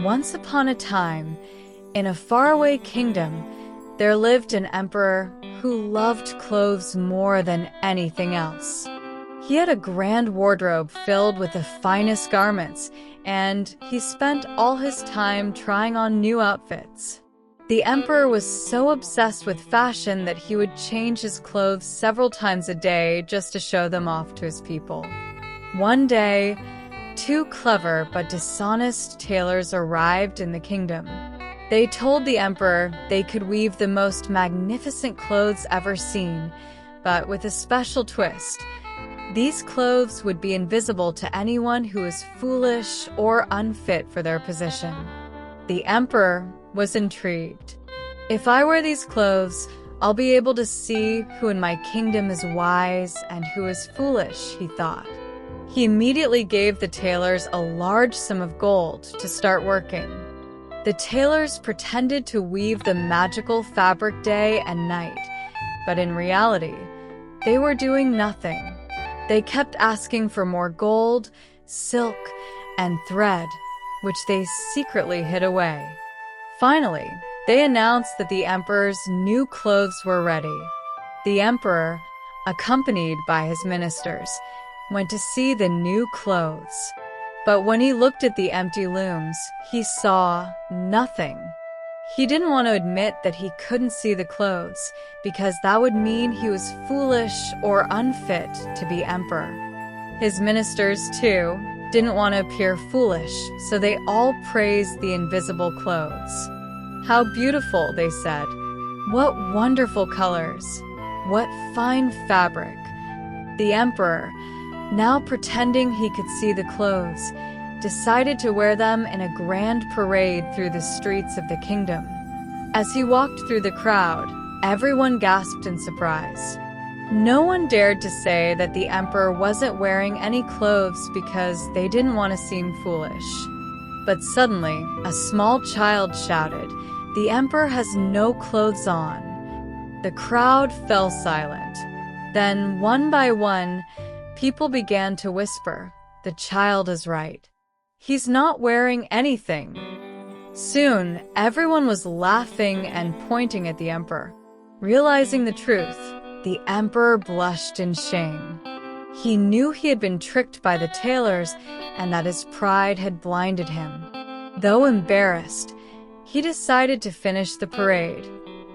Once upon a time, in a faraway kingdom, there lived an emperor who loved clothes more than anything else. He had a grand wardrobe filled with the finest garments, and he spent all his time trying on new outfits. The emperor was so obsessed with fashion that he would change his clothes several times a day just to show them off to his people. One day, two clever but dishonest tailors arrived in the kingdom. They told the emperor they could weave the most magnificent clothes ever seen, but with a special twist. These clothes would be invisible to anyone who is foolish or unfit for their position. The emperor was intrigued. "If I wear these clothes, I'll be able to see who in my kingdom is wise and who is foolish," he thought. He immediately gave the tailors a large sum of gold to start working. The tailors pretended to weave the magical fabric day and night, but in reality, they were doing nothing. They kept asking for more gold, silk, and thread, which they secretly hid away. Finally, they announced that the emperor's new clothes were ready. The emperor, accompanied by his ministers, went to see the new clothes. But when he looked at the empty looms, he saw nothing. He didn't want to admit that he couldn't see the clothes, because that would mean he was foolish or unfit to be emperor. His ministers, too, didn't want to appear foolish, so they all praised the invisible clothes. "How beautiful," they said. "What wonderful colors. What fine fabric." The emperor, now pretending he could see the clothes, decided to wear them in a grand parade through the streets of the kingdom. As he walked through the crowd, everyone gasped in surprise. No one dared to say that the emperor wasn't wearing any clothes because they didn't want to seem foolish. But suddenly, a small child shouted, "The emperor has no clothes on." The crowd fell silent. Then, one by one, people began to whisper, "The child is right. He's not wearing anything." Soon, everyone was laughing and pointing at the emperor. Realizing the truth, the emperor blushed in shame. He knew he had been tricked by the tailors and that his pride had blinded him. Though embarrassed, he decided to finish the parade,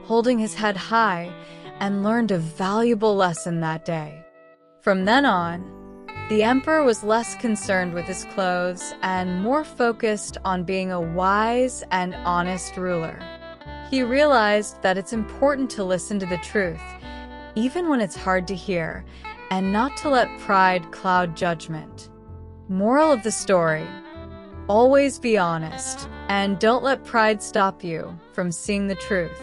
holding his head high, and learned a valuable lesson that day. From then on, the emperor was less concerned with his clothes and more focused on being a wise and honest ruler. He realized that it's important to listen to the truth, even when it's hard to hear, and not to let pride cloud judgment. Moral of the story: always be honest, and don't let pride stop you from seeing the truth.